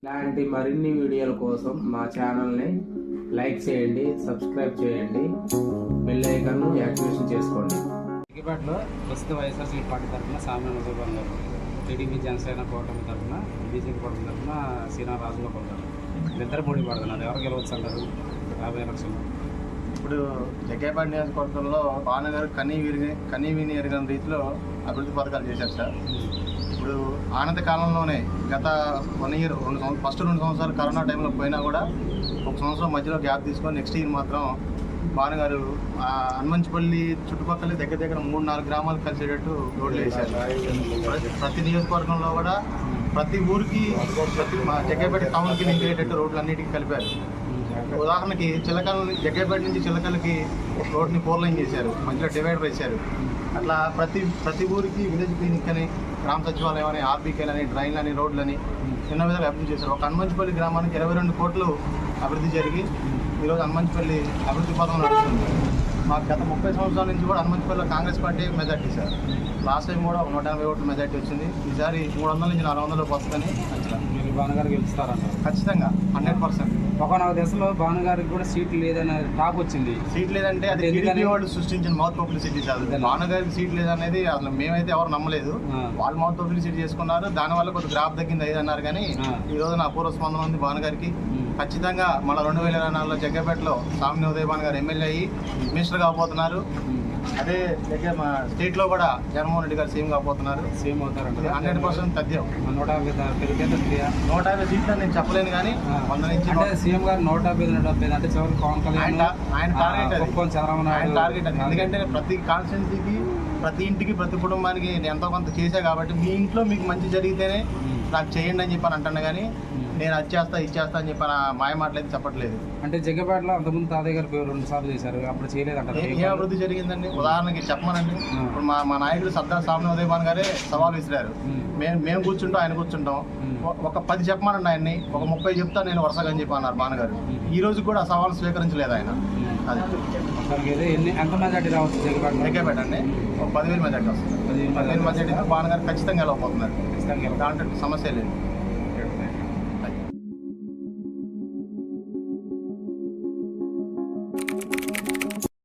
ఇలాంటి మరిన్ని వీడియోల కోసం మా ఛానల్ని లైక్ చేయండి, సబ్స్క్రైబ్ చేయండి, బెల్ ఐకాన్ యాక్టివేషన్ చేసుకోండి. సిద్దిపేటలో ప్రస్తుత వైఎస్ఆర్సీపీ పార్టీ తరఫున సామాన్య ఉదయభాన్ గారు, టీడీపీ జనసేన కూటమి తరఫున, బీజేపీ కూటమి తరఫున సీనా రాజులో కొడతారు. ఇద్దరు పోటీ పడుతున్నారు. ఎవరు గెలవచ్చు అంటారు 50 ఎలక్షన్లో? ఇప్పుడు జగ్గయ్యపేట నియోజకవర్గంలో భావన గారు కనీ విని ఎరగని రీతిలో అభివృద్ధి పథకాలు చేశారు సార్. ఇప్పుడు ఆనంద కాలంలోనే గత 1 ఇయర్ ఫస్ట్ 2 సంవత్సరాలు కరోనా టైంలో పోయినా కూడా 1 సంవత్సరం మధ్యలో గ్యాప్ తీసుకొని నెక్స్ట్ ఇయర్ మాత్రం భావన గారు హనుమంచిపల్లి చుట్టుపక్కల దగ్గర 3-4 గ్రామాలు కలిసేటట్టు రోడ్లు వేశారు. ప్రతి నియోజకవర్గంలో కూడా ప్రతి ఊరికి జగ్గయ్యపేట టౌన్కి లింక్ అయ్యేటట్టు రోడ్లు అన్నిటికీ కలిపారు. ఉదాహరణకి జగ్గయ్యపేట నుంచి చిలకలకి రోడ్ని 4 లైన్ చేశారు, మధ్యలో డివైడర్ వేశారు. అట్లా ప్రతి ఊరికి విలేజ్ క్లినిక్ అని, గ్రామ సచివాలయం అని, ఆర్బీకేలు అని, డ్రైన్లు అని, రోడ్లని ఎన్నో విధాలు అభివృద్ధి చేశారు. ఒక హనుమంచిపల్లి గ్రామానికి 22 కోట్లు అభివృద్ధి జరిగి ఈరోజు హనుమంచిపల్లి అభివృద్ధి పథకం నడుస్తుంది. మాకు గత 30 సంవత్సరాల నుంచి కూడా హనుమంచిపల్లిలో Congress party majority sir. Last time కూడా 180 ఓట్లు మెజార్టీ వచ్చింది. ఈసారి 300 నుంచి 400 వస్తుందని అంచనా. మీరు భావన గారు గెలుస్తారంటారు? ఖచ్చితంగా 100%. ఒకనొక దశలో భావన గారికి కూడా సీట్ లేదనే టాక్ వచ్చింది. సీట్ లేదంటే అది టీడీపీ వాళ్ళు సృష్టించిన మౌత్ పబ్లిసిటీ సార్. భావన గారికి సీట్ లేదనేది అసలు మేమైతే ఎవరు నమ్మలేదు. వాళ్ళు మౌత్ పబ్లిసిటీ చేసుకున్నారు. దానివల్ల కొద్ది గ్రాఫ్ తగ్గింది అన్నారు. కానీ ఈ రోజు నా పూర్వ స్పందన ఉంది భావన గారికి. ఖచ్చితంగా మన 2024లో జగ్గయ్యపేటలో సామాన్య ఉదయభాన్ గారు ఎమ్మెల్యే అయ్యి మినిస్టర్ కాబోతున్నారు. అదే మా స్టేట్లో కూడా జగన్మోహన్ రెడ్డి గారు సీఎం కాబోతున్నారు. సీఎం అవుతారంట. 100% తథ్యం. 150 సీట్లు నేను చెప్పలేను కానీ 100 నుంచి సీఎం గారు 150 అంటే చివరికి పవన్ కళ్యాణ్ ఆయన టార్గెట్ చంద్రబాబు నాయుడు టార్గెట్ అది. ఎందుకంటే ప్రతి కాన్స్టిట్యున్సీకి, ప్రతి ఇంటికి, ప్రతి కుటుంబానికి నేను ఎంతో కొంత చేశా కాబట్టి మీ ఇంట్లో మీకు మంచి జరిగితేనే నాకు చేయండి అని చెప్పని అంటాను. కానీ నేను అది చేస్తా ఇది చేస్తా అని చెప్పి మాయ మాటలైతే చెప్పట్లేదు. అంటే జగ్గయ్యపేటలో అంతకుముందు తాతయ్య గారు 2 సార్లు చేశారు, అప్పుడు చేయలేదంటారు. ఏ అభివృద్ధి జరిగిందండి? ఉదాహరణకి చెప్పమనండి. ఇప్పుడు మా నాయకుడు సర్దార్ సామాన్య ఉదయభాన్ గారే సవాల్ విసిరారు. మేము కూర్చుంటాం, ఆయన కూర్చుంటాం. ఒక 10 చెప్పమనండి ఆయన్ని, ఒక 30 చెప్తా నేను వరుసగా అని చెప్పి అన్నారు భావన గారు. ఈ రోజు కూడా ఆ సవాల్ స్వీకరించలేదు ఆయన. అది ఎంత మెజార్టీ రావచ్చు జగ్గయ్యపేట అండి? ఒక 10,000 మెజార్టీ వస్తుంది. 10,000 మెజార్టీ భావన గారు ఖచ్చితంగా వెళ్ళకపోతున్నారు. దాంట్లో సమస్య లేదు.